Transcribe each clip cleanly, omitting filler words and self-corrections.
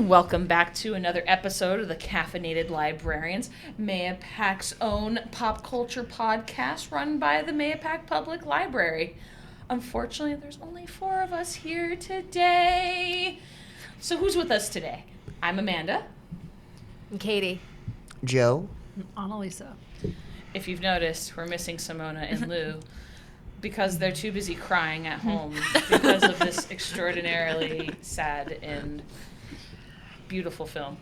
and welcome back to another episode of the Caffeinated Librarians, Mayapac's own pop culture podcast run by the Mayapac Public Library. Unfortunately, there's only 4 of us here today. So who's with us today? I'm Amanda. I'm Katie. Joe. Annalisa. If you've noticed, we're missing Simona and Lou because they're too busy crying at home because of this extraordinarily sad and beautiful film.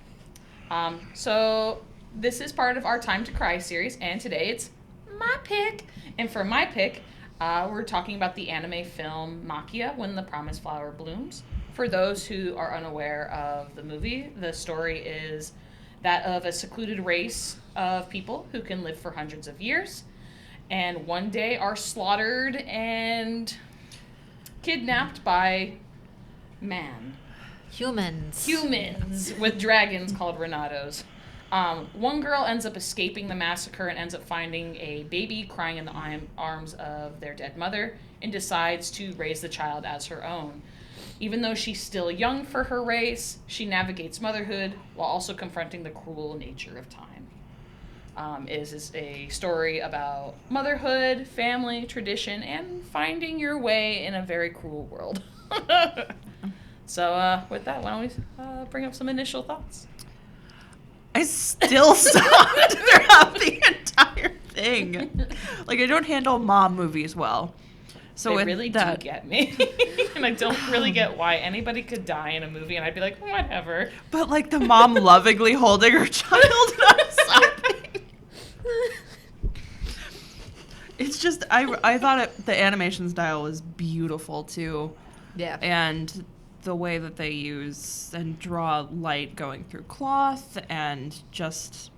So this is part of our Time to Cry series, and today it's my pick. And for my pick, we're talking about the anime film Maquia, When the Promised Flower Blooms. For those who are unaware of the movie, the story is that of a secluded race of people who can live for hundreds of years, and one day are slaughtered and kidnapped by humans with dragons called Renatos. One girl ends up escaping the massacre and ends up finding a baby crying in the arms of their dead mother and decides to raise the child as her own. Even though she's still young for her race, she navigates motherhood while also confronting the cruel nature of time. It is a story about motherhood, family, tradition, and finding your way in a very cruel world. So with that, why don't we bring up some initial thoughts? I still sobbed throughout the entire thing. Like, I don't handle mom movies well. So they really do get me. And I don't really get why anybody could die in a movie, and I'd be like, whatever. But, like, the mom lovingly holding her child and I'm sobbing. It's just, I thought the animation style was beautiful, too. Yeah. And the way that they use and draw light going through cloth and just...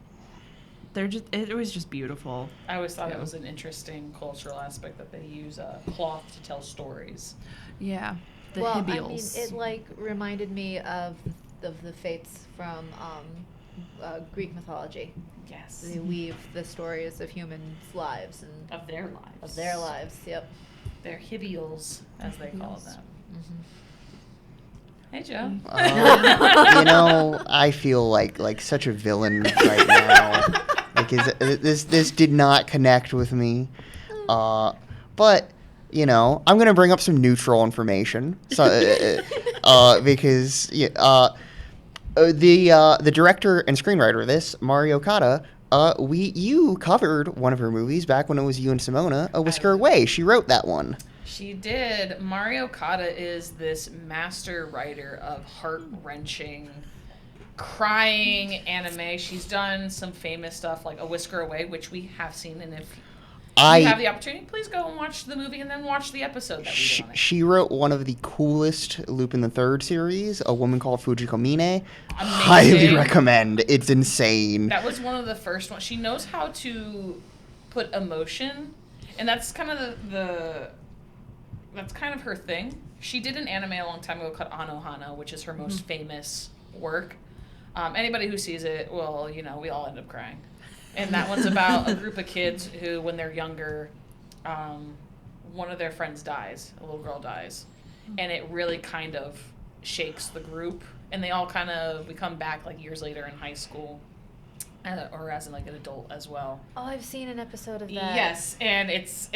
it was just beautiful. I always thought it was an interesting cultural aspect that they use cloth to tell stories. Yeah, the well, hibials. I mean, it reminded me of the fates from Greek mythology. Yes. They weave the stories of humans' lives and Of their lives. Yep. Their hibials, as they call them. Mm-hmm. Hey, Joe. I feel like such a villain right now. This did not connect with me. But, I'm going to bring up some neutral information. So, because the director and screenwriter of this, Mari Okada, you covered one of her movies back when it was you and Simona, A Whisker Away. She wrote that one. She did. Mari Okada is this master writer of heart-wrenching, crying anime. She's done some famous stuff like A Whisker Away, which we have seen, and if you have the opportunity, please go and watch the movie and then watch the episode that we did on it. She wrote one of the coolest Lupin the Third series, A Woman Called Fujiko Mine. Highly recommend. It's insane. That was one of the first ones. She knows how to put emotion, and that's kind of that's kind of her thing. She did an anime a long time ago called Anohana, which is her most famous work. Anybody who sees it, well, we all end up crying. And that one's about a group of kids who, when they're younger, one of their friends dies. A little girl dies. And it really kind of shakes the group. And they all we come back like years later in high school. Or as an adult as well. Oh, I've seen an episode of that. Yes, and it's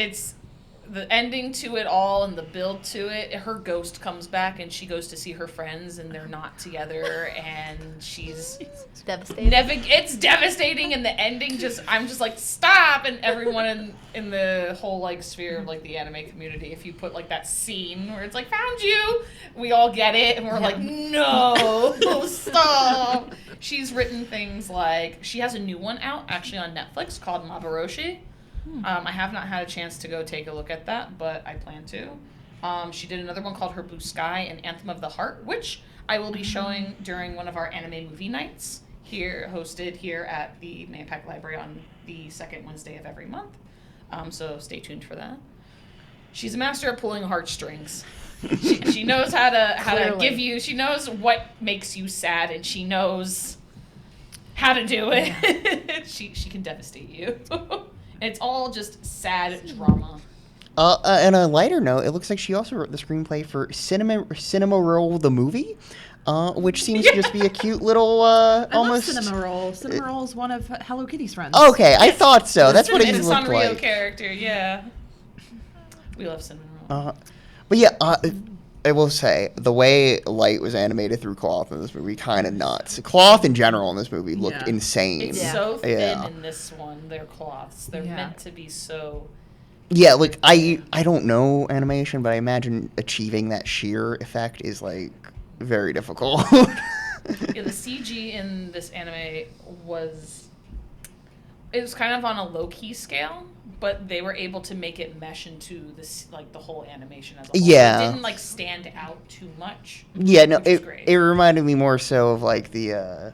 the ending to it all and the build to it. Her ghost comes back and she goes to see her friends and they're not together and she's devastating. It's devastating, and the ending I'm just like, stop! And everyone in the whole sphere of the anime community, if you put that scene where it's like, found you, we all get it and we're like, no, stop. She's written things she has a new one out actually on Netflix called Maboroshi. I have not had a chance to go take a look at that, but I plan to. She did another one called Her Blue Sky and Anthem of the Heart, which I will be showing during one of our anime movie nights hosted here at the Mayapac Library on the second Wednesday of every month. So stay tuned for that. She's a master at pulling heartstrings. She knows how to give you. She knows what makes you sad, and she knows how to do it. Yeah. She can devastate you. It's all just sad drama. On a lighter note, it looks like she also wrote the screenplay for Cinema Roll the movie, which seems to just be a cute little, I almost. love Cinema Roll. Cinema Roll is one of Hello Kitty's friends. Okay, I thought so. That's what It's he a looked Sanrio like. character, yeah. We love Cinnamon Roll. But yeah, I will say the way Light was animated through Cloth in this movie, kind of nuts. Cloth in general in this movie looked Yeah. insane. It's Yeah. so thin Yeah. in this one. Their cloths. They're Yeah. meant to be so. Yeah, like I don't know animation, but I imagine achieving that sheer effect is like very difficult. Yeah, the CG in this anime was. It was kind of on a low key scale, but they were able to make it mesh into this like the whole animation as a whole. Yeah. It didn't like stand out too much. Yeah, no, which is great. it reminded me more so of like the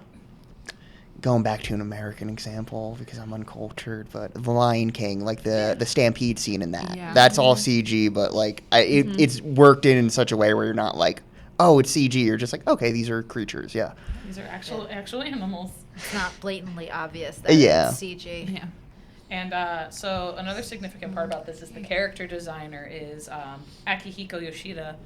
going back to an American example because I'm uncultured, but The Lion King, like the stampede scene in that. Yeah. That's all CG, but like it's worked in such a way where you're not like, oh, it's CG. You're just like, okay, these are creatures. Yeah. These are actual animals. It's not blatantly obvious that Yeah. it's CG. Yeah. And so another significant part about this is the character designer is Akihiko Yoshida,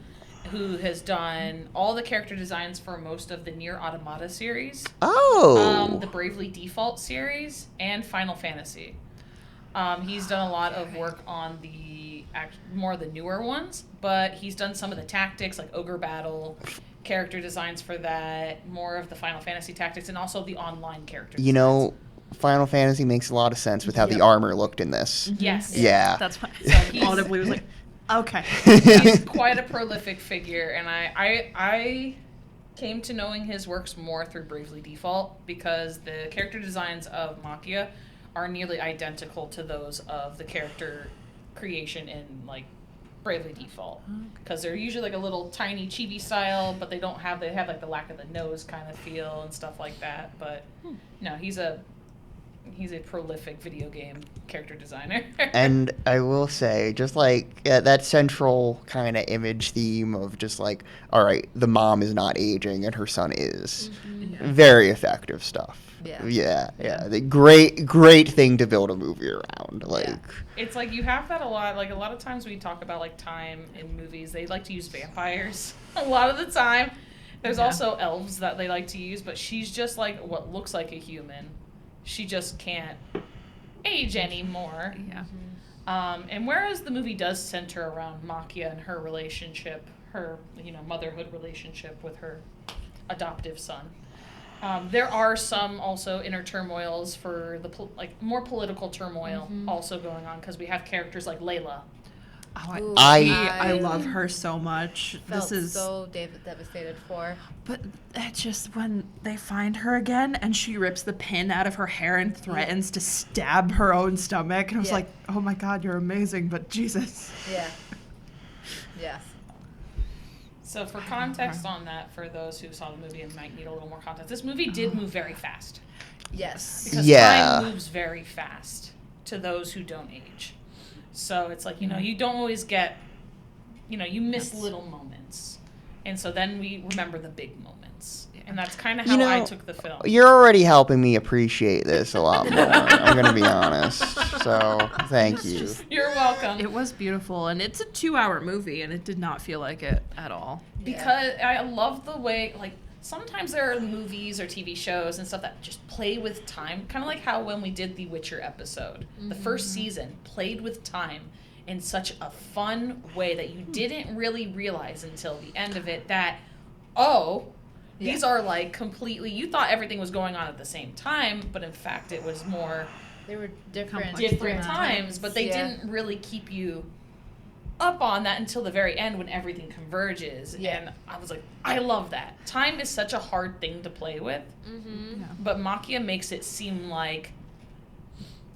who has done all the character designs for most of the Nier Automata series, Oh. the Bravely Default series, and Final Fantasy. He's done a lot of work on the more of the newer ones, but he's done some of the tactics like Ogre Battle, character designs for that, more of the Final Fantasy tactics, and also the online character You know, Final Fantasy makes a lot of sense with how the armor looked in this. Yes. Yeah. That's why So he's- audibly was like, okay. He's quite a prolific figure, and I came to knowing his works more through Bravely Default because the character designs of Maquia are nearly identical to those of the character creation in like Bravely Default, because they're usually like a little tiny chibi style, but they have like the lack of the nose kind of feel and stuff like that. But no, he's a prolific video game character designer. And I will say, just like that central kind of image theme of just like, all right, the mom is not aging and her son is. Very effective stuff. Yeah. Yeah. The great thing to build a movie around. Like, It's like you have that a lot. Like a lot of times we talk about like time in movies, they like to use vampires a lot of the time. There's also elves that they like to use, but she's just like what looks like a human. She just can't age anymore. Yeah. And whereas the movie does center around Maquia and her relationship, her motherhood relationship with her adoptive son. There are some also inner turmoils for the more political turmoil also going on because we have characters like Layla. Oh, Ooh, I love her so much. Felt This is so devastated for. But it's just when they find her again and she rips the pin out of her hair and threatens to stab her own stomach. And I was like, oh my God, you're amazing, but Jesus. Yeah. Yes. So for context on that, for those who saw the movie and might need a little more context, this movie did move very fast. Yes. Because time moves very fast to those who don't age. So it's like, you don't always get, you miss little moments. And so then we remember the big moments. And that's kind of how I took the film. You're already helping me appreciate this a lot more. I'm going to be honest. So, thank you. You're welcome. It was beautiful, and it's a 2-hour movie, and it did not feel like it at all. Because I love the way, like, sometimes there are movies or TV shows and stuff that just play with time. Kind of like how when we did the Witcher episode, the first season played with time in such a fun way that you didn't really realize until the end of it that, these are like completely, you thought everything was going on at the same time, but in fact it was more They were different times, but they didn't really keep you up on that until the very end when everything converges. And I was like, I love that. Time is such a hard thing to play with, but Maquia makes it seem like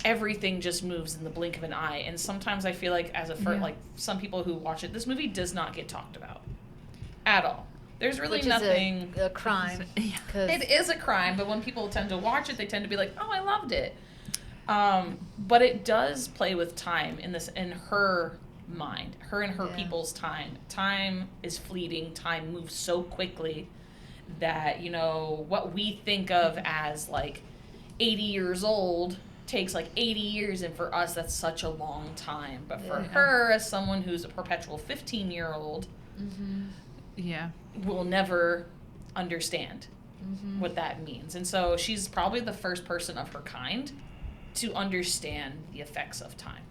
everything just moves in the blink of an eye. And sometimes I feel like like some people who watch it, this movie does not get talked about at all. There's really Which nothing. Is a crime. It is a crime, but when people tend to watch it, they tend to be like, "Oh, I loved it." But it does play with time in her mind, her and her people's time. Time is fleeting. Time moves so quickly that what we think of as like 80 years old takes like 80 years, and for us that's such a long time. But for her, as someone who's a perpetual 15-year-old. Yeah. Will never understand what that means. And so she's probably the first person of her kind to understand the effects of time.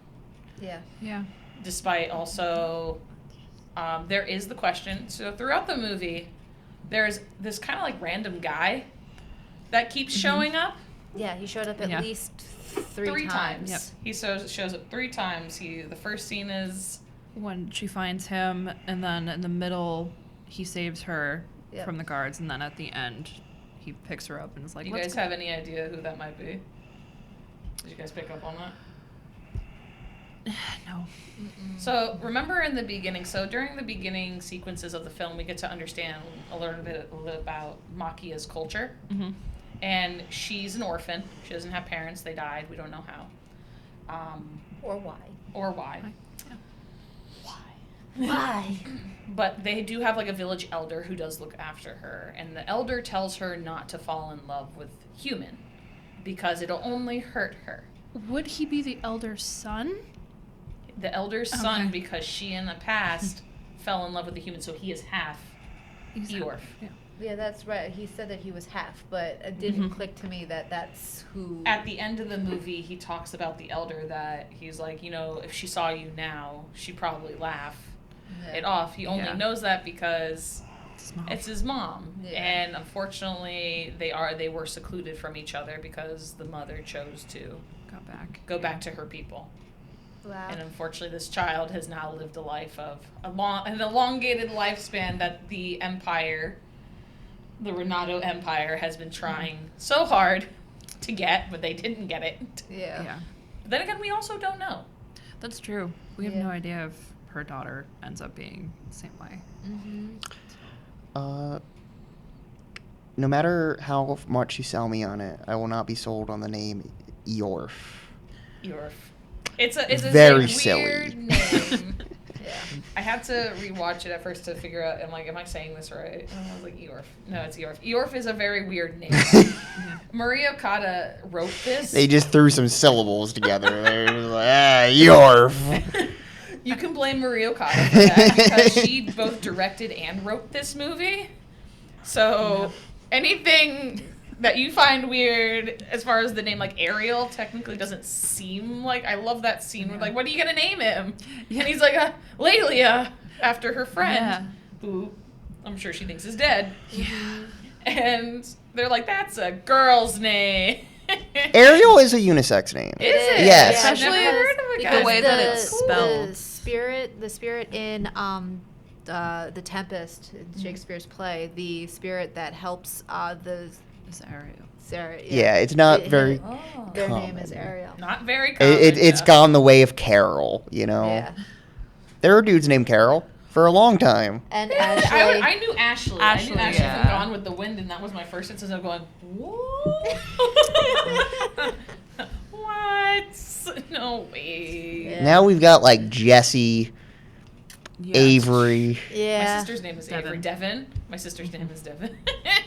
Yeah. Yeah. Despite also, there is the question. So throughout the movie, there's this kind of like random guy that keeps showing up. Yeah, he showed up at least three times. Yep. He shows up 3 times. The first scene is When she finds him, and then in the middle, he saves her Yep. from the guards, and then at the end, he picks her up and is like, Do you let's guys have any idea who that might be? Did you guys pick up on that? No. So remember in the beginning, during the beginning sequences of the film, we get to understand a little bit about Maquia's culture. Mm-hmm. And she's an orphan. She doesn't have parents. They died. We don't know how. Or why? Or why. Why? But they do have like a village elder who does look after her. And the elder tells her not to fall in love with human because it'll only hurt her. Would he be the elder son? The elder's son, Okay. because she in the past fell in love with the human, so he is half Eorf. Yeah. Yeah, that's right. He said that he was half, but it didn't click to me that that's who. At the end of the movie, he talks about the elder that he's like, if she saw you now, she'd probably laugh it off. He only knows that because it's his mom. Yeah. And unfortunately, they were secluded from each other because the mother chose to go back to her people. Wow. And unfortunately, this child has now lived a life of an elongated lifespan that the Empire, the Renato Empire, has been trying so hard to get, but they didn't get it. Yeah. But then again, we also don't know. That's true. We have Yeah. no idea if her daughter ends up being the same way. No matter how much you sell me on it, I will not be sold on the name Eorf. Eorf. It's a Very weird silly. name. Yeah. I had to rewatch it at first to figure out. I'm like, am I saying this right? And I was like, Eorf. No, it's Eorf. Eorf is a very weird name. Maria Okada wrote this. They just threw some syllables together. They're just like, Eorf. You can blame Maria Okada for that because she both directed and wrote this movie. So anything that you find weird as far as the name, like Ariel, technically doesn't seem like. I love that scene where, like, what are you going to name him? And he's like, Lelia, after her friend, who I'm sure she thinks is dead. Yeah. And they're like, that's a girl's name. Ariel is a unisex name. Is it? Yes. I've never heard of a because guy. way that it's spelled. The spirit in the Tempest, in Shakespeare's play, the spirit that helps It's Ariel. Sarah. Yeah, it's not very. Oh. Their name common. is Ariel. Not very common. It's no. gone the way of Carol, you know? Yeah. There were dudes named Carol for a long time. And I Ashley. knew Ashley. Ashley, I knew Ashley yeah. from Gone with the Wind, and that was my first instance of going, what? What? No way. Yeah. Now we've got like Jesse, Yeah. Avery. My Yeah. sister's name is Devin. Avery. Devin. My sister's name is Devin.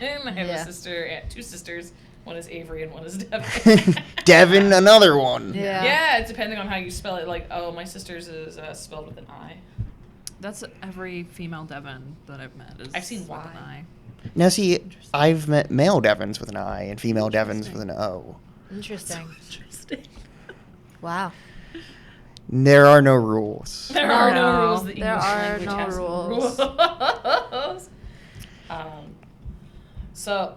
I have a sister, 2 sisters. One is Avery and one is Devin. Devin, another one. Yeah. Yeah, it's depending on how you spell it. Like, my sister's is spelled with an I. That's every female Devon that I've met. Is I've seen with Y. an I. Now, see, I've met male Devins with an I and female Devins with an O. Interesting. Interesting. Wow. There are no rules. There are no No. rules. The There English are language no has rules. rules. So,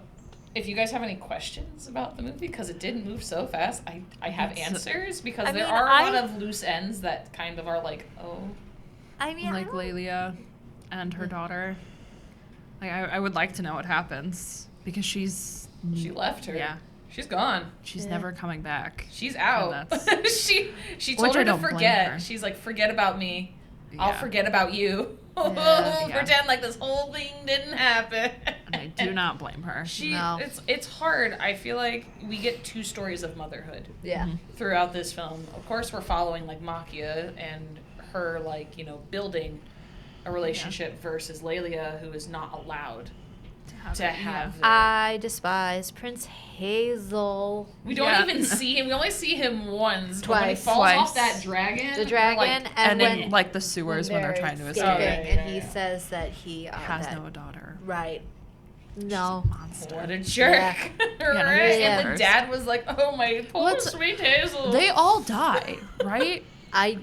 if you guys have any questions about the movie, because it did move so fast, I have answers because I there mean, are a lot of loose ends that kind of are like, I mean, Like Lelia and her daughter. Like I would like to know what happens because she left her. Yeah. She's gone. She's Yeah. never coming back. She's out. that's- she Which told her I to don't blame forget. her. She's like, forget about me. I'll Yeah. forget about you. Yeah. Pretend like this whole thing didn't happen. And I do not blame her. No. It's hard. I feel like we get 2 stories of motherhood yeah. throughout this film. Of course, we're following like Maquia and her building a relationship versus Lelia, who is not allowed to have. I despise Prince Hazel. We don't Yeah. even see him. We only see him once. But when he Twice. falls Twice. off that dragon. The we're dragon like, And when, in like the sewers when they're trying to escaping, escape. yeah, and he yeah. says that he Has that- no daughter. right. No. Monster. What a jerk. Yeah. Right? Yeah. And the dad was like, oh, my poor What's- sweet Hazel. They all die, right?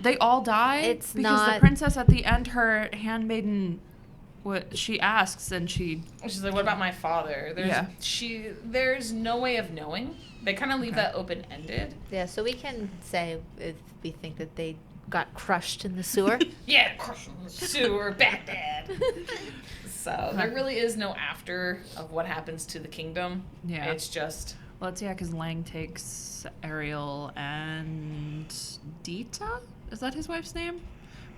They all die. It's because the not- princess at the end, her handmaiden, what she asks, and she's She's like, what about my father? There's no way of knowing. They kind of leave Okay. that open-ended. Yeah, so we can say if we think that they got crushed in the sewer. Yeah, crush 'em in the sewer, bad dad. So there really is no after of what happens to the kingdom. Yeah. It's just... Well, it's because Lang takes Ariel and Dita? Is that his wife's name?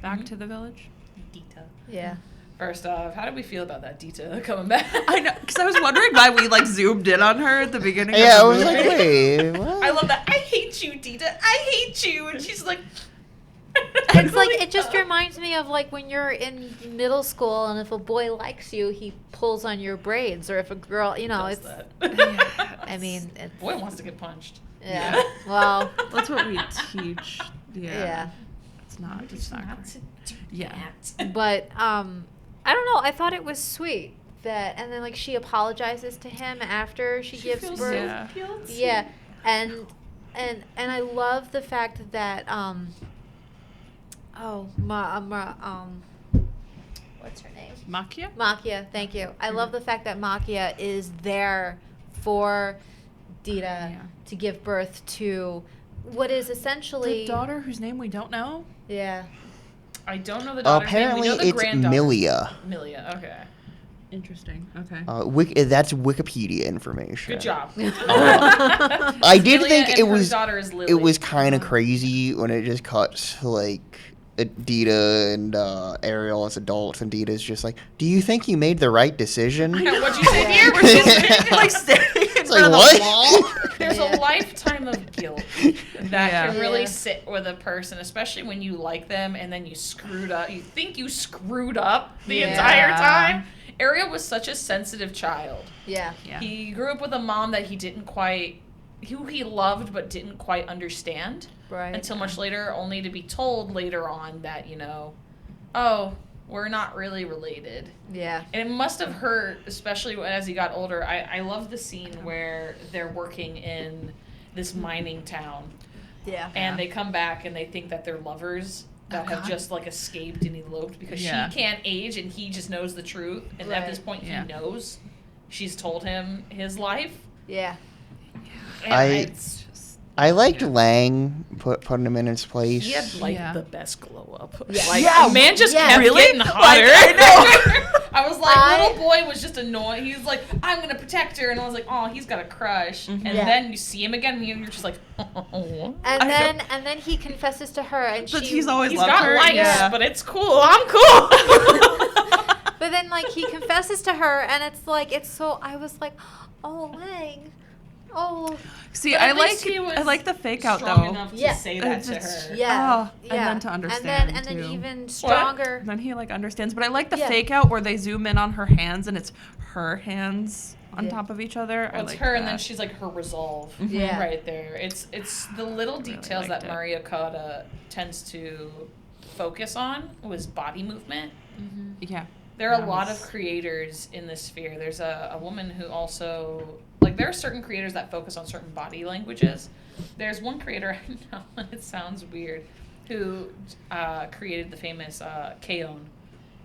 Back to the village? Dita. Yeah. First off, how did we feel about that Dita coming back? I know, because I was wondering why we like zoomed in on her at the beginning. Yeah, I of was the like, movie. wait, what? I love that. I hate you, Dita. I hate you. And she's like... It's like, it just reminds me of like when you're in middle school and if a boy likes you, he pulls on your braids, or if a girl, you know, does it's, that. I mean, it's, Boy wants to get punched. yeah. Well, That's what we teach. yeah. It's not. It's not. Not great. to do Yeah. that. But, I don't know, I thought it was sweet that, and then like she apologizes to him after she gives feels birth. so Yeah. guilty. Yeah, and I love the fact that what's her name? Maquia? Maquia, thank you. I love the fact that Maquia is there for Dita Yeah. to give birth to what is essentially The daughter whose name we don't know? Yeah. I don't know the daughter's Apparently, name. We know the it's granddaughter. Milia. Milia, okay. Interesting. Okay. That's Wikipedia information. Good job. I did Milia think and it her was daughter is Lily. it was kind of crazy when it just cuts to like Dita and Ariel as adults, and Dita's just like, "Do you think you made the right decision?" What'd you say, Yeah. dear? Where she's like standing in It's front like, of the what? wall. There's Yeah. a lifetime of guilt that Yeah. can really Yeah. sit with a person, especially when you like them and then you screwed up. You think you screwed up the Yeah. entire time. Ariel was such a sensitive child. Yeah. Yeah. He grew up with a mom that who he loved but didn't quite understand Right. until much later, only to be told later on that, oh, we're not really related. Yeah. And it must have hurt, especially as he got older. I love the scene where they're working in this mining town, Yeah. and they come back and they think that they're lovers that have just like escaped and eloped because Yeah. she can't age and he just knows the truth. And at Right. this point, Yeah. he knows. She's told him his life. Yeah. And It's just I liked Lang putting him in his place. he had like Yeah. the best glow up. Yeah. Like Yeah, the man just yeah. kept Really? getting Like, hotter. I know. I was like, I- little boy was just annoyed. He was like, I'm gonna protect her, and I was like, oh, he's got a crush. And Yeah. then you see him again, and you're just like, oh. And then he confesses to her, and But she. he's always He's loved got her. likes, Yeah. but it's cool. I'm cool. But then, like, he confesses to her, and it's like, it's so. I was like, oh, Lang. Oh. See, But I at least he like was like the fake out Strong though. enough Yeah. to say that to It's- her. Yeah. Oh, and then to understand, And then too. even stronger. And then he like understands, but I like the Yeah. fake out where they zoom in on her hands and it's her hands on Yeah. top of each other. I Well, it's like her, that. and then she's like her resolve. Yeah. Right there. It's the little Really details liked that it. Maria Cotta tends to focus on was body movement. Yeah. There are That a lot was- of creators in this sphere. There's a woman who also, like, there are certain creators that focus on certain body languages. There's one creator, I know, and it sounds weird, who created the famous K-On!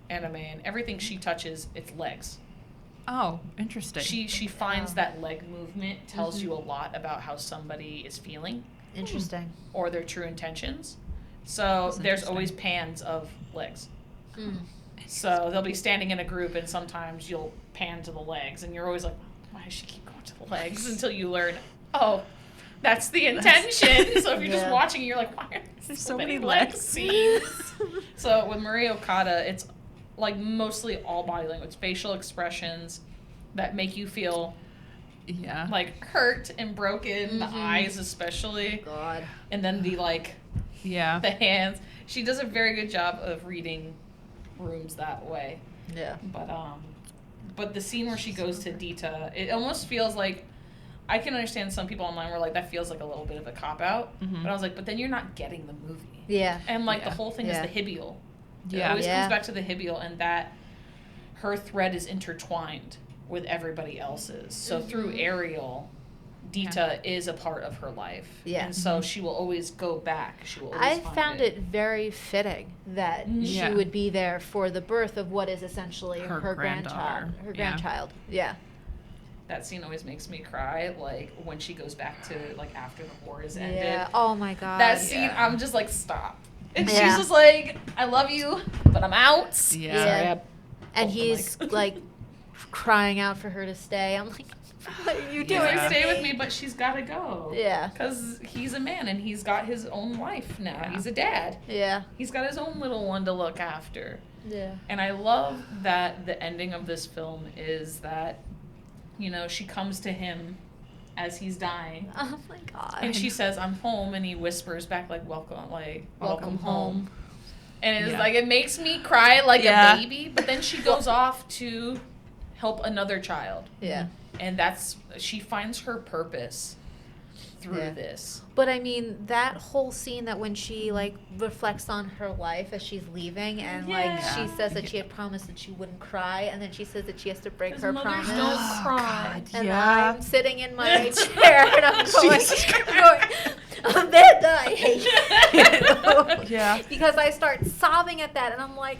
Anime, and everything she touches, it's legs. Oh, interesting. She finds Wow. that leg movement tells you a lot about how somebody is feeling Interesting. or their true intentions. So That's there's interesting. always pans of legs. Mm. So they'll be standing in a group, and sometimes you'll pan to the legs, and you're always like, why does she keep going to the legs? Until you learn, oh, that's the intention. So if you're just Yeah. watching, you're like, why are there so many leg legs. scenes? So with Maria Okada, it's like mostly all body language, facial expressions that make you feel yeah. like hurt and broken, the Mhm. eyes especially, God. and then the like Yeah. the hands. She does a very good job of reading rooms that way. Yeah. But the scene where she goes to Dita, it almost feels like, I can understand some people online were like, that feels like a little bit of a cop out. Mhm. But I was like, but then you're not getting the movie. Yeah. And like Yeah. the whole thing Yeah. is the hibial. It Yeah. always Yeah. comes back to the hibial, and that her thread is intertwined with everybody else's. So through Ariel, Dita is a part of her life. Yeah. And so she will always go back. She will I always find found it very fitting that she Yeah. would be there for the birth of what is essentially Her her granddaughter. grandchild. Her Yeah. grandchild. Yeah. That scene always makes me cry, like when she goes back to like after the war is ended. Yeah. Oh my god. That scene, Yeah. I'm just like, stop. And Yeah. she's just like, I love you, but I'm out. Yeah. Sorry, Yeah. I And broke the he's mic. like crying out for her to stay. I'm like, what are you He's doing? like, Yeah. stay with me, but she's got to go. Yeah. Because he's a man and he's got his own life now. Yeah. He's a dad. Yeah. He's got his own little one to look after. Yeah. And I love that the ending of this film is that, you know, she comes to him as he's dying. Oh my god. And she says, I'm home. And he whispers back, like, welcome home. And it's Yeah. like, it makes me cry like Yeah. a baby. But then she goes off to help another child. Yeah. And she finds her purpose through Yeah. this. But I mean, that whole scene that when she like reflects on her life as she's leaving and like Yeah. she says that she had promised that she wouldn't cry and then she says that she has to break 'Cause her mothers promise. don't Oh, cry. God, And yeah. I'm sitting in my chair and I'm going, Jesus Amanda, I hate you. Yeah. Because I start sobbing at that and I'm like,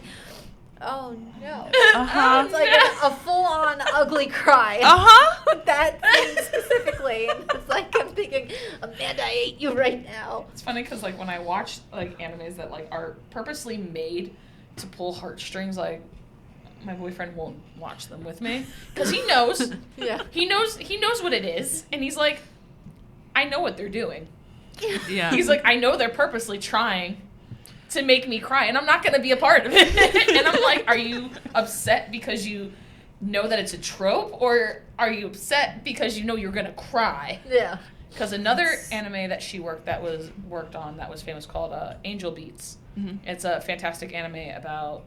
oh no. Uh-huh. It's like a full-on ugly cry. Uh-huh. That scene specifically. And it's like I'm thinking, Amanda, I hate you right now. It's funny because like when I watch like animes that like are purposely made to pull heartstrings, like my boyfriend won't watch them with me because he knows. Yeah. He knows what it is, and he's like, I know what they're doing. Yeah. He's like, I know they're purposely trying to make me cry, and I'm not going to be a part of it. And I'm like, are you upset because you know that it's a trope, or are you upset because you know you're going to cry? Yeah. Because another anime that she worked on that was famous called Angel Beats. Mhm. It's a fantastic anime about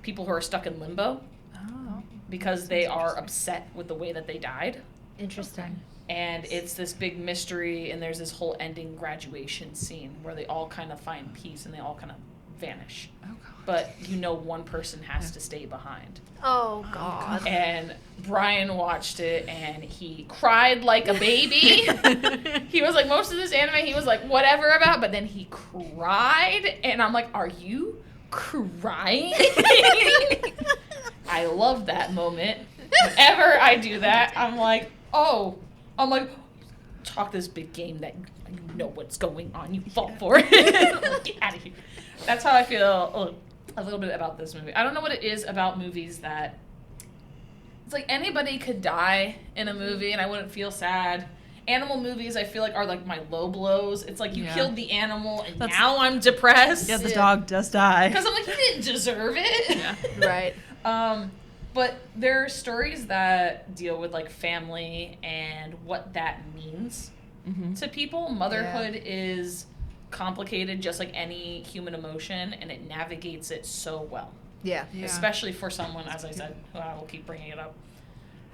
people who are stuck in limbo Oh. because they are upset with the way that they died. Interesting. And it's this big mystery, and there's this whole ending graduation scene where they all kind of find peace and they all kind of vanish. Oh, God. But you know one person has to stay behind. Oh God. And Brian watched it, and he cried like a baby. He was like, most of this anime, he was like, whatever about, but then he cried, and I'm like, are you crying? I love that moment. Whenever I do that, I'm like, talk this big game that you know what's going on. You fought for it. Get out of here. That's how I feel a little bit about this movie. I don't know what it is about movies that it's like anybody could die in a movie and I wouldn't feel sad. Animal movies, I feel like, are like my low blows. It's like you killed the animal and now I'm depressed. Yeah, the dog does die. Because I'm like, you didn't deserve it. Yeah. Right. But there are stories that deal with like family and what that means to people. Motherhood is complicated, just like any human emotion, and it navigates it so well. Yeah. Yeah. Especially for someone, as I said, who I will keep bringing it up,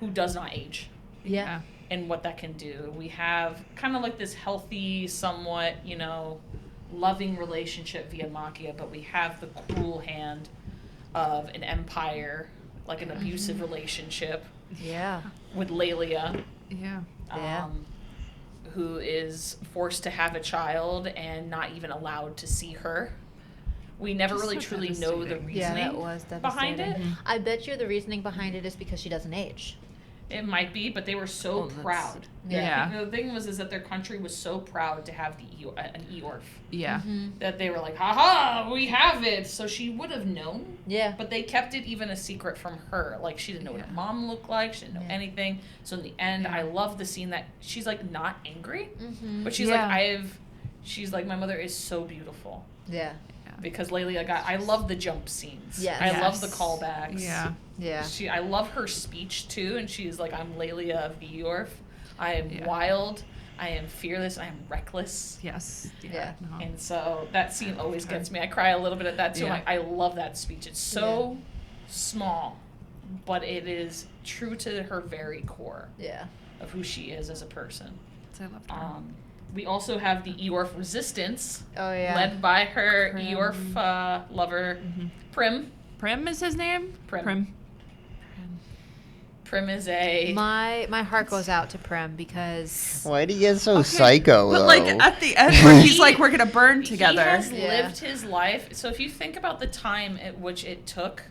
who does not age, Yeah. and what that can do. We have kind of like this healthy, somewhat, loving relationship via Maquia, but we have the cruel hand of an empire, like an abusive relationship Yeah. with Lelia, Yeah. Yeah. who is forced to have a child and not even allowed to see her. We never Just really so truly know the devastating. reasoning Yeah, that was behind devastating. it. I bet you the reasoning behind it is because she doesn't age. It might be, but they were so Oh, that's- proud. Yeah. The thing is that their country was so proud to have an Eorf Yeah. that they were like, haha, we have it. So she would have known, Yeah. but they kept it even a secret from her. Like, she didn't know what her Yeah. mom looked like. She didn't know Yeah. anything. So in the end, Yeah. I love the scene that she's like not angry, Mm-hmm. but she's Yeah. like, she's like, my mother is so beautiful. Yeah. Because Lelia I love the jump scenes. Yes. I love Yes. the callbacks. Yeah. Yeah. I love her speech too, and she's like, I'm Lelia of the Eorf. I am Yeah. wild. I am fearless. I am reckless. Yes. Yeah. No. And so that scene always Okay. gets me. I cry a little bit at that too. Yeah. I love that speech. It's so small, but it is true to her very core Yeah. of who she is as a person. I loved her. We also have the Eorf Resistance, Oh yeah. led by her Prim. Eorf lover, Mhm. Prim. Prim is his name? Prim. Prim. Prim is a. My heart goes out to Prim because Why do you get so psycho, But though? like at the end where he's like, we're gonna burn together. He has Yeah. lived his life. So if you think about the time at which it took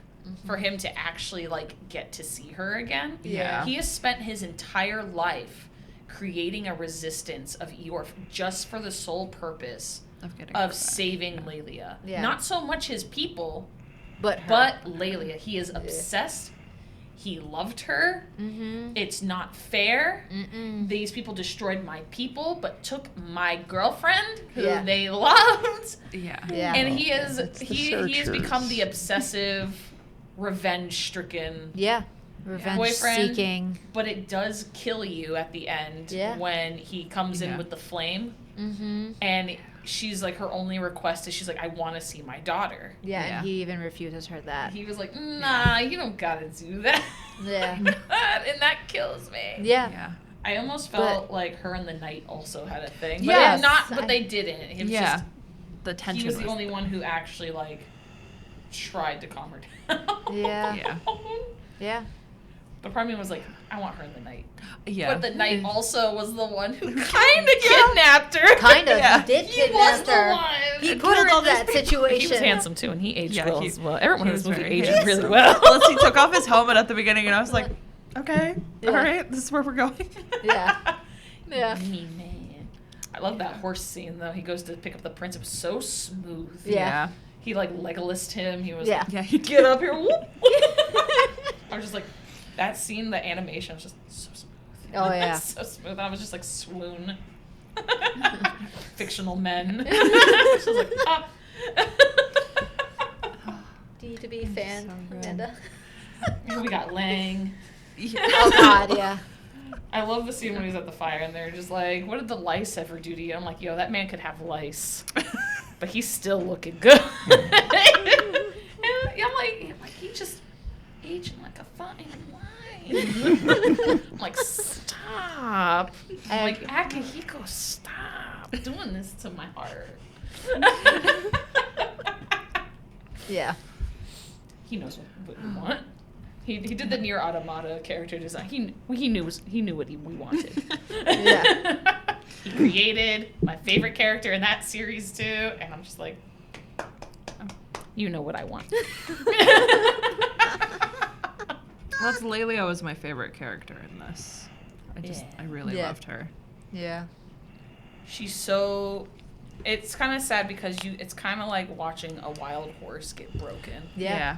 for him to actually like get to see her again, Yeah. he has spent his entire life creating a resistance of Eorf just for the sole purpose of getting of her back. saving Lelia. Yeah. Not so much his people, but her. but Lelia. He is obsessed. He loved her. Mm-hmm. It's not fair. Mm-mm. These people destroyed my people, but took my girlfriend, who Yeah. they loved. Yeah. Yeah. And he is It's the he has searchers. become the obsessive, revenge-stricken. Yeah. Revenge Boyfriend. seeking. But it does kill you at the end Yeah. when he comes in Yeah. with the flame, Mm-hmm. and she's like, her only request is she's like, I want to see my daughter. Yeah, Yeah. and he even refuses her that. He was like, nah, you don't gotta do that. Yeah. and that kills me. Yeah. Yeah. I almost felt like her and the knight also had a thing. But Yes, but they didn't. It was Yeah. just, The tension he was the only one who actually like tried to calm her down. Yeah. Yeah. Yeah. But part of me was like, I want her and the knight. Yeah. But the knight also was the one who kind of kidnapped her. Kind of. Yeah. He did He was kidnap the her. one. He And put her killed all in that these people. situation. He was handsome too, and he aged Yeah, well he- as well. Everyone he in this was movie very aged handsome. really well. Plus, he took off his helmet at the beginning, and I was like, okay, Yeah. all right, this is where we're going. Yeah. Yeah. Me, man. I love that horse scene though. He goes to pick up the prince. It was so smooth. Yeah. He like Legolas'd him. He was Yeah. like, Yeah, he get up here. Whoop. I was just like, that scene, the animation was just so smooth. Oh, yeah. So smooth. I was just like, swoon. Fictional men. Just like, ah. Do you to be a fan, so good. Amanda? We got Lang. Oh God, yeah. I love the scene when he's at the fire and they're just like, what did the lice ever do to you? I'm like, yo, that man could have lice. But he's still looking good. And I'm like, he just aging like a fine wine. I'm like, stop. I'm like, Akihiko, stop doing this to my heart. Yeah. He knows what we want. He did the Nier Automata character design. He knew what we wanted. Yeah. He created my favorite character in that series too, and I'm just like, you know what I want. That's Lelia was my favorite character in this. Yeah. I really Yeah. loved her. Yeah. She's so. It's kind of sad because it's kind of like watching a wild horse get broken, Yeah.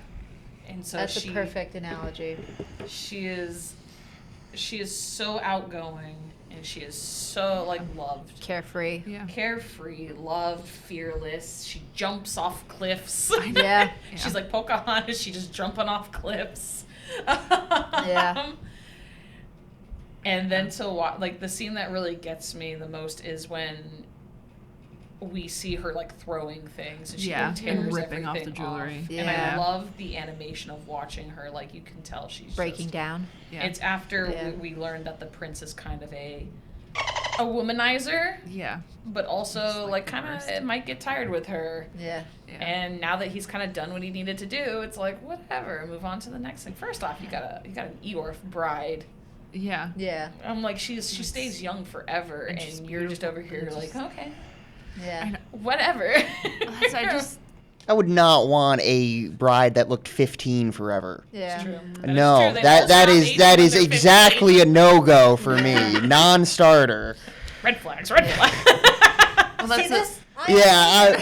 and so That's a perfect analogy. She is so outgoing, and she is so like loved. Carefree. Yeah. Carefree, loved, fearless. She jumps off cliffs. Yeah. She's like Pocahontas. She just jumping off cliffs. Yeah. And then like the scene that really gets me the most is when we see her like throwing things and she Yeah, tears and ripping off the everything jewelry. off. Yeah. And I love the animation of watching her. Like you can tell she's Breaking just, down. Yeah. It's after Yeah. we learned that the prince is kind of a womanizer, yeah. but also Just, like, like the kind of worst. it might get tired with her. Yeah. Yeah. And now that he's kind of done what he needed to do, it's like whatever. Move on to the next thing. First off, you got an Eorf bride. Yeah. Yeah. I'm like she stays young forever, And she's and you're just over here beautiful. like okay, Yeah. whatever. I just I would not want a bride that looked 15 forever. Yeah. It's true. No, That is true. They that all that stop is aging that when is they're exactly 15. a no-go for me. Non-starter. Red flags. Red flags. well, that's Yeah,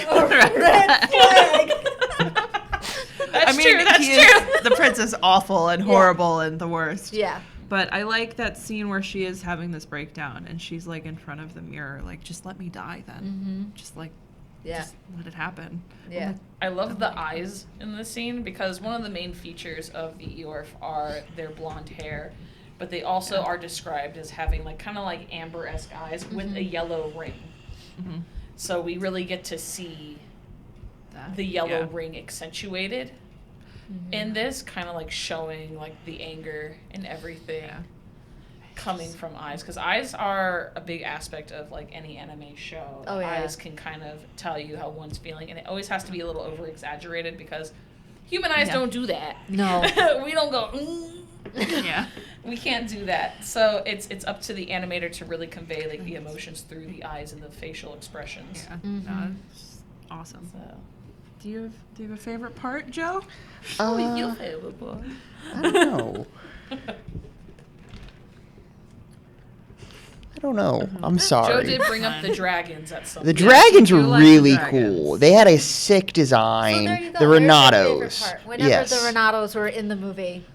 That's I mean, true. That's he true. is, the prince is awful and horrible and the worst. Yeah. But I like that scene where she is having this breakdown and she's like in front of the mirror, like, just let me die then. Mm-hmm. Just like, Yeah. just let it happen. Yeah. I love the eyes in this scene because one of the main features of the Eorf are their blonde hair, but they also are described as having like kind of like amber-esque eyes with a yellow ring. Mm-hmm. So we really get to see That, the yellow yeah. ring accentuated in this, kind of like showing like the anger and everything Yeah. coming from eyes, because eyes are a big aspect of like any anime show. Oh, yeah. Eyes can kind of tell you how one's feeling, and it always has to be a little over exaggerated because human eyes Yeah. don't do that. No. We don't go. Yeah. We can't do that. So it's up to the animator to really convey like the emotions through the eyes and the facial expressions. Yeah. Mhm. No, it's awesome. So. Do you have a favorite part, Joe? Your favorite part? I don't know. I don't know. I'm Joe sorry. did bring up the dragons at some The point. dragons you were like the really dragons. cool. They had a sick So design. there you go. The There's your favorite Renatos. part. Whenever Yes. the Renatos were in the movie,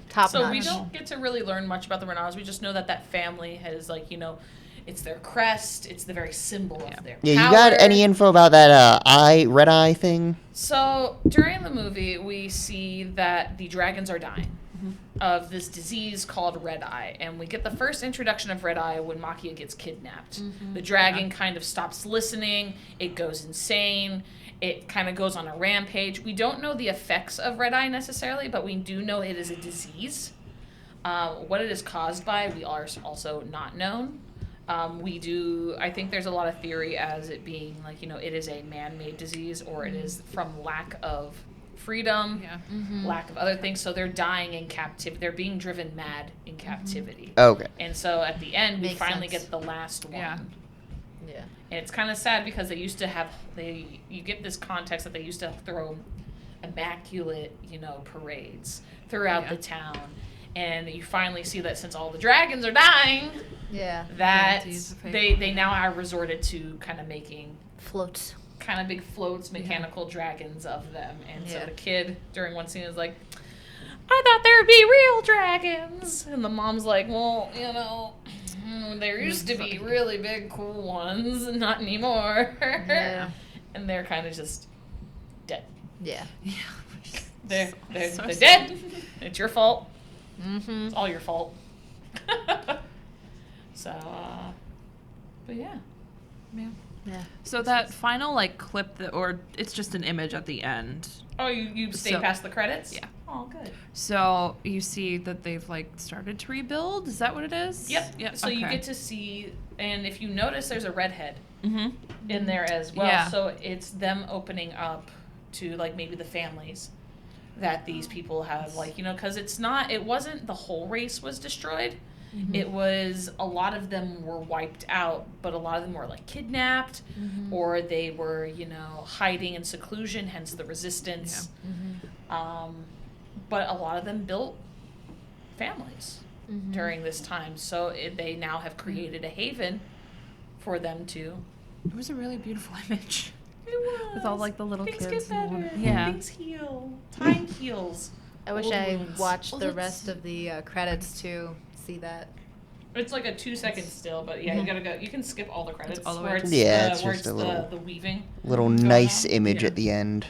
top So notch. we don't get to really learn much about the Renatos. We just know that that family has, like, you know, it's their crest. It's the very symbol of their Yeah, power. you got any info about that red eye thing? So during the movie, we see that the dragons are dying of this disease called red eye, and we get the first introduction of red eye when Maquia gets kidnapped. The dragon kind of stops listening. It goes insane. It kind of goes on a rampage. We don't know the effects of red eye necessarily, but we do know it is a disease. What it is caused by, we are also not known. I think there's a lot of theory as it being like, you know, it is a man-made disease, or it is from lack of freedom, lack of other things. So they're dying in captivity. They're being driven mad in captivity. Okay. And so at the end, we Makes finally sense. get the last one. Yeah. Yeah. And it's kind of sad because they used to have, you get this context that they used to throw immaculate, you know, parades throughout the town. And you finally see that since all the dragons are dying, Yeah. that Guarantees the they now are resorted to kind of making Floats. kind of big floats, mechanical dragons of them. And so Yeah. the kid during one scene is like, I thought there would be real dragons. And the mom's like, well, you know, there used to be really big, cool ones, not anymore. Yeah. And they're kind of just dead. Yeah. They're So they're sad. dead. It's your fault. Mm-hmm. It's all your fault. So, but yeah. Yeah. So that final like clip or it's just an image at the end. Oh, you stayed So- past the credits? Yeah. Oh, good. So you see that they've like started to rebuild. Is that what it is? Yep. Yeah. So you get to see, and if you notice, there's a redhead Mm-hmm. in there as well. Yeah. So it's them opening up to like maybe the families that these people have, like, you know, because it wasn't the whole race was destroyed. It was a lot of them were wiped out, but a lot of them were like kidnapped, or they were, you know, hiding in seclusion, hence the resistance. But a lot of them built families during this time, so they now have created a haven for them to. It was a really beautiful image. It was. With all, like, the little Things kids get and all better. that. Yeah. Things heal. Time heals. I wish Old I wounds. watched Well, the that's- rest of the credits to see that. It's like a 2-second still, but yeah, you gotta go. You can skip all the credits. all the way where to it's the- Yeah, the, it's where just it's a little- the weaving. Little going nice on. image Yeah. at the end.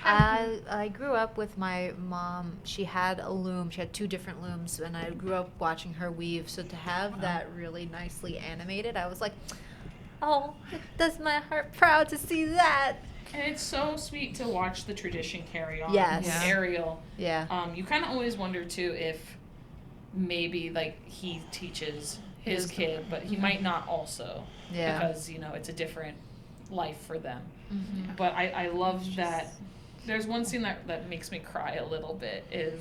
I grew up with my mom. She had a loom. She had 2 different looms, and I grew up watching her weave. So to have that really nicely animated, I was like, oh, it does my heart proud to see that. And it's so sweet to watch the tradition carry on. Yes. With Yeah. Ariel. Yeah. You kind of always wonder too if maybe like he teaches his kid, but he might not also. Yeah. Because, you know, it's a different life for them. Mhm. But I love that. There's one scene that makes me cry a little bit. It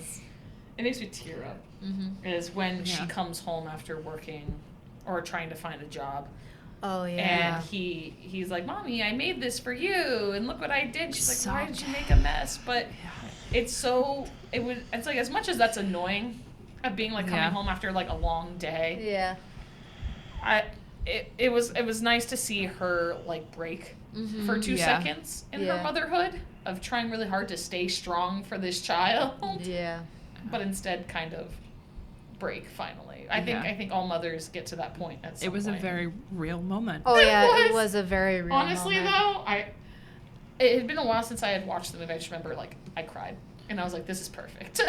makes me tear up. Mhm. Is when she Yeah. comes home after working or trying to find a job. Oh yeah. And he's like, Mommy, I made this for you, and look what I did. She's like, So why did you make a mess? But it's like, as much as that's annoying, of being like coming Yeah. home after like a long day, Yeah. it was nice to see her like break Mhm. for 2 Yeah. seconds in her Yeah. motherhood of trying really hard to stay strong for this child, Yeah. but instead kind of break finally. I think all mothers get to that point at some It was a point. very real moment. Oh yeah, it was. was a very real Honestly, moment. though, it had been a while since I had watched the movie. I just remember, like, I cried. And I was like, this is perfect.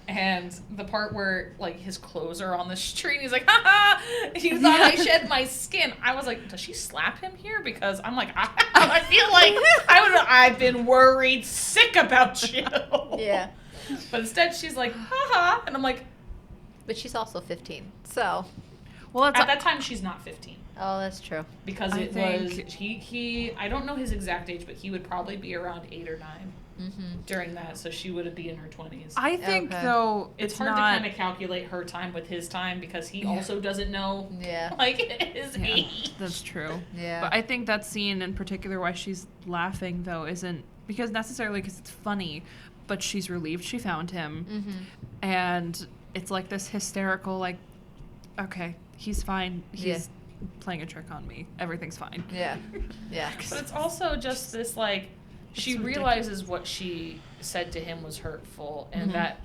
And the part where, like, his clothes are on the street, and he's like, ha ha, you thought I shed my skin. I was like, does she slap him here? Because I'm like, I feel like I've been worried sick about you. Yeah. But instead, she's like, ha ha. And I'm like, But she's also 15, so Well, it's at that time, she's not 15. Oh, that's true. Because I it think- was he I don't know his exact age, but he would probably be around 8 or 9 during that, so she would be in her 20s. I think Okay. though it's hard not, to kind of calculate her time with his time because he also doesn't know Yeah. like his Yeah, age. that's true. Yeah. But I think that scene in particular, why she's laughing though, isn't because necessarily because it's funny, but she's relieved she found him, and it's like this hysterical like, okay, he's fine. He's playing a trick on me. Everything's fine. Yeah. Yeah. But it's also just this like she It's realizes what she said to him was hurtful and that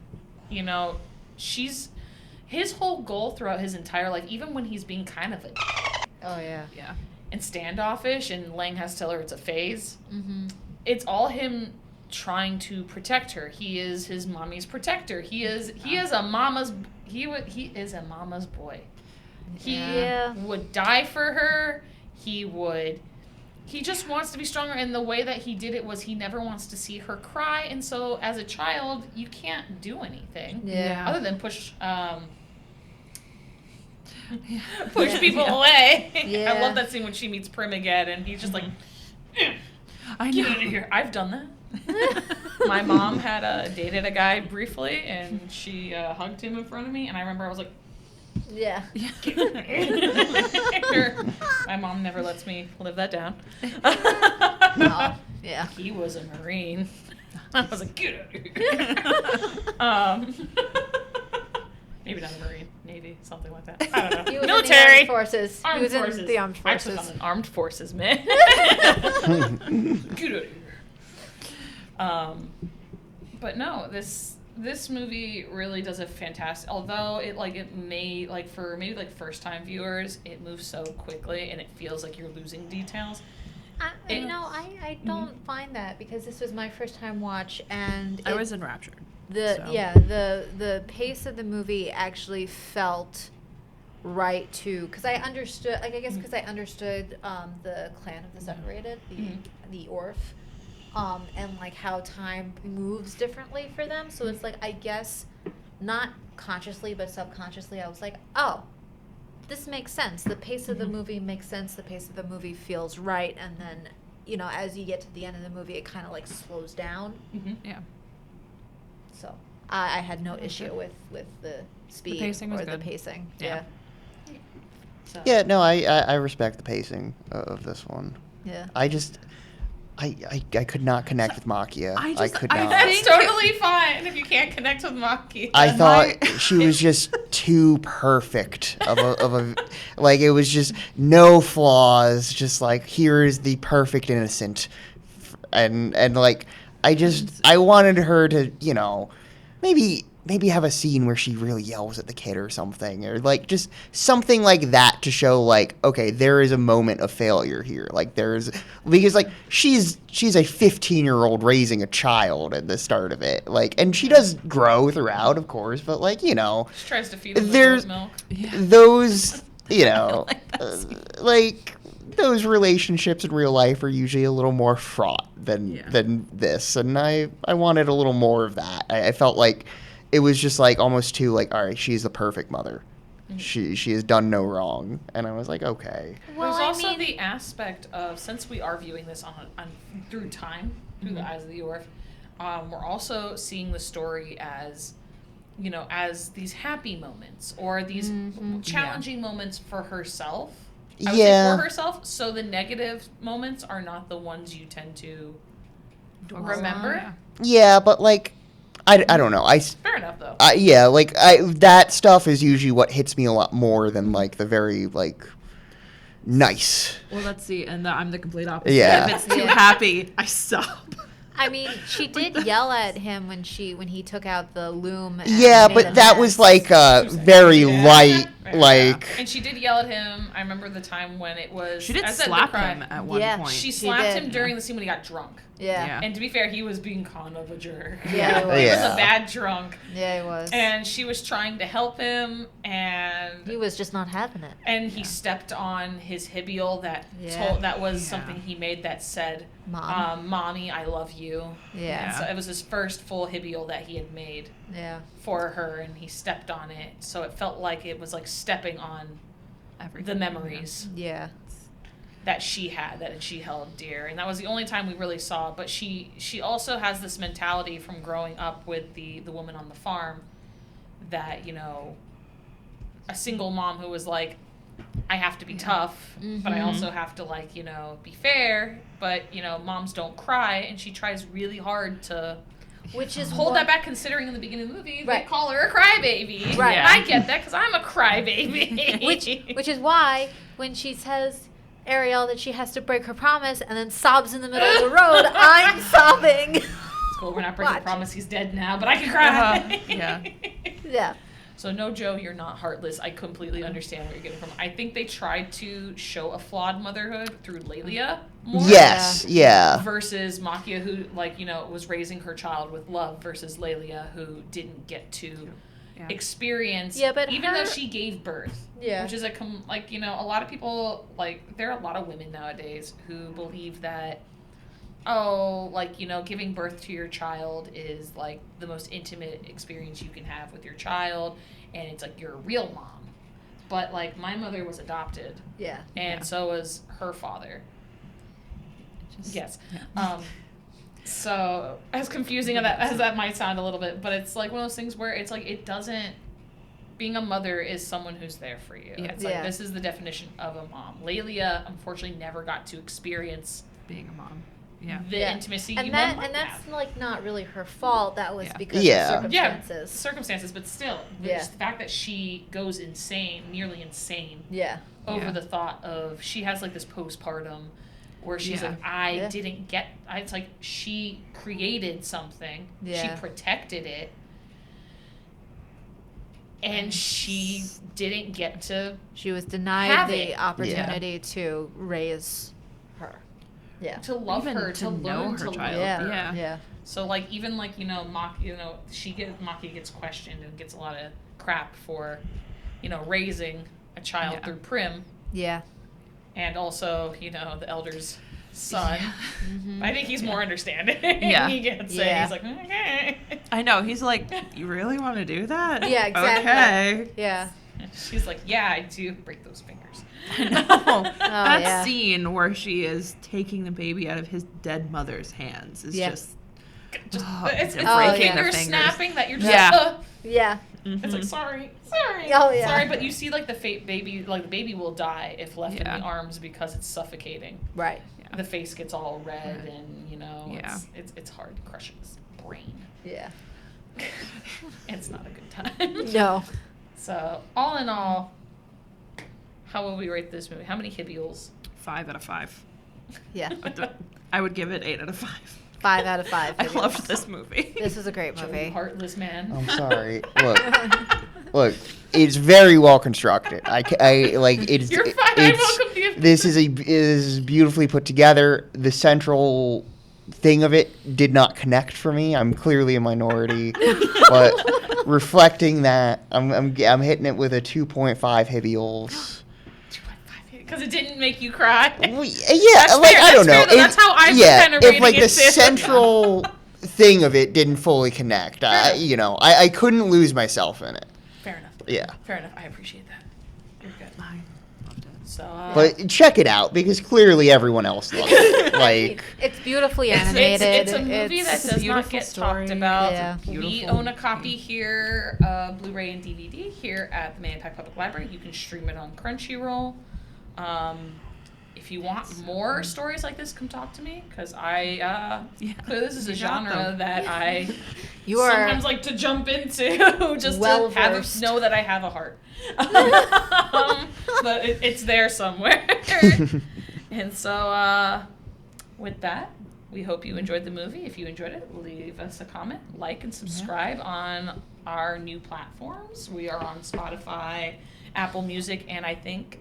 his whole goal throughout his entire life, even when he's being kind of a Oh, yeah. Yeah. and standoffish and Lang has to tell her it's a phase, Mm-hmm. it's all him trying to protect her. He is his mommy's protector. He is a mama's boy. He Yeah. would die for her. He just wants to be stronger, and the way that he did it was he never wants to see her cry, and so as a child, you can't do anything Yeah. other than push people away. Yeah. I love that scene when she meets Prim again, and he's just like, I get know. out of here. I've done that. My mom had dated a guy briefly, and she hugged him in front of me, and I remember I was like, Yeah. my mom never lets me live that down. Oh, yeah. He was a Marine. I was like, get out of here. Maybe not a Marine, Navy, something like that. I don't know. He was Military. in the armed forces. Armed he was forces. in the armed I took forces. on an armed forces, man. Get out of here. But no, this movie really does a fantastic. Although it may for maybe first time viewers, it moves so quickly and it feels like you're losing details. I don't find that because this was my first time watch and I was enraptured. the so. the pace of the movie actually felt right too because I understood I guess because I understood the clan of the separated the Orf and like how time moves differently for them, so it's like I guess not consciously but subconsciously I was like, oh, this makes sense, the pace of the movie makes sense, the pace of the movie feels right, and then as you get to the end of the movie it kind of like slows down. Yeah. So I had no issue with the speed pacing was or the good. pacing. Yeah. So. Yeah, no, I respect the pacing of this one. Yeah. I just, I could not connect with Maquia. I could not. That's totally fine if you can't connect with Maki. I thought she was just too perfect of a like it was just no flaws, just like here is the perfect innocent, and like I wanted her to maybe have a scene where she really yells at the kid or something, or like just something like that to show like, okay, there is a moment of failure here. Like because like she's a 15-year-old raising a child at the start of it, like, and she does grow throughout, of course, but like She tries to feed him with there's milk. those like that scene. like those relationships in real life are usually a little more fraught than this, and I wanted a little more of that. I felt like it was just like almost too like, all right, she's the perfect mother. She has done no wrong, and I was like, okay. Well, There's I also mean- the aspect of, since we are viewing this on through time, through the eyes of the Orf, we're also seeing the story as, as these happy moments or these challenging moments for herself. I would say for herself, so the negative moments are not the ones you tend to remember. Yeah, but like, I don't know. Fair enough, though. Yeah, like that stuff is usually what hits me a lot more than like the very like nice. Well, let's see, and I'm the complete opposite. Yeah. If it's too happy, I sob. I mean, she did yell at him when he took out the loom. And Yeah, made but a that mess. was like very light, like. And she did yell at him. I remember the time when it was. She did I said the slap cry. him at one Yeah. point. She She slapped did. him during the scene when he got drunk. Yeah. And to be fair, he was being kind of a jerk. Yeah, he was. He was Yeah. a bad drunk. Yeah, he was. And she was trying to help him, and He was just not having it. he stepped on his hibial that Yeah. that was Yeah. something he made that said, Mom. "Mommy, I love you." Yeah. So it was his first full hibial that he had made Yeah. for her, and he stepped on it. So it felt like it was like stepping on everything. the memories Yeah. that she held dear, and that was the only time we really saw. But she also has this mentality from growing up with the woman on the farm, that, you know, a single mom who was like, I have to be tough, but I also have to, like, you know, be fair, but, you know, moms don't cry, and she tries really hard to Which is hold that back, considering in the beginning of the movie they Right. call her a crybaby. Right. And I get that because I'm a crybaby. which is why when she tells Ariel that she has to break her promise and then sobs in the middle of the road, I'm sobbing. It's cool. We're not breaking the Watch. promise. He's dead now, but I can cry. Yeah. Yeah. So no, Joe, you're not heartless. I completely understand where you're getting from. I think they tried to show a flawed motherhood through Lelia more. Yes, yeah. Versus Maquia, who, like, you know, was raising her child with love, versus Lelia, who didn't get to experience. Yeah, but even her- though she gave birth. Yeah. Which is like, you know, a lot of people, like, there are a lot of women nowadays who believe that, oh, like, you know, giving birth to your child is, like, the most intimate experience you can have with your child, and it's like you're a real mom. But, like, my mother was adopted, Yeah. and so was her father. Yes. So, as confusing as that might sound a little bit, but it's like one of those things where it's like it doesn't. Being a mother is someone who's there for you. Yeah. It's like this is the definition of a mom. Lelia, unfortunately, never got to experience Being a mom. Yeah. the intimacy you And might that's have. like not really her fault. That was Yeah. because Yeah. of Yeah, circumstances. circumstances, but still, Yeah. just the fact that she goes insane, nearly insane, Yeah. over Yeah. the thought of she has like this postpartum where she's Yeah. like, I Yeah. didn't get. It's like she created something, she Yeah. protected it, and she didn't get to. She was denied Have the it. opportunity to raise her. Yeah. To love Even her, to know learn her to child. love Yeah. her. Yeah. Yeah. So like even like, you know, Maquia gets questioned and gets a lot of crap for, you know, raising a child Yeah. through Prim, Yeah. and also, you know, the elder's son. Mm-hmm. I think he's more understanding. Yeah. He gets it. Yeah. He's like, okay. I know. He's like, you really want to do that? Yeah, exactly. Okay. Yeah. She's like, yeah, I do. Break those fingers. I know. That yeah. scene where she is taking the baby out of his dead mother's hands is Yeah. just Just, Oh, it's they're breaking fingers their fingers. snapping that you're just Yeah. like, Yeah. It's like, sorry. Oh, yeah. Sorry, but you see, like, the baby, like, the baby will die if left in Yeah. the arms because it's suffocating. Right. The face gets all red, and, you know, Yeah. it's hard to crush his brain. Yeah. It's not a good time. No. So, all in all, how will we rate this movie? How many hibbules? 5 out of 5. Yeah. I would give it 8 out of 5. 5 out of 5. I loved this movie. This is a great Joe, movie. you heartless man. I'm sorry. Look, it's very well constructed. I like it's. You're fine. I It's, welcome you. this is beautifully put together. The central thing of it did not connect for me. I'm clearly a minority, but reflecting that, I'm hitting it with a 2.5 hibbules. Because it didn't make you cry. Well, yeah, That's like fair, I don't that's know. fair, though. That's how I'm kind of if rating like it the too. central thing of it didn't fully connect, you know, I couldn't lose myself in it. Fair enough. Yeah. Fair enough. I appreciate that. You're good. I loved it. So, But check it out because clearly everyone else loves it. Like, It's beautifully It's animated. a movie that It's a does not beautiful get story. talked about. Yeah. We Beautiful own a copy here, Blu-ray and DVD here at the Manatee Public Library. You can stream it on Crunchyroll. If you want more stories like this, come talk to me because clearly this is a You got genre them. that I You are sometimes like to jump into just well to versed. know that I have a heart. But it's there somewhere. And so with that, we hope you enjoyed the movie. If you enjoyed it, leave us a comment, like, and subscribe on our new platforms. We are on Spotify, Apple Music, and I think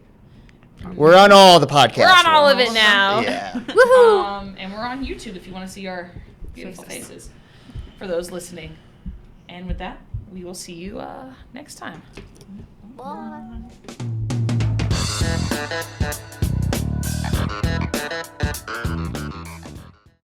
we're on all the podcasts. we're on all of ones. it now. Yeah. Woohoo! And we're on YouTube if you want to see our beautiful faces for those listening. And with that, we will see you next time. Bye.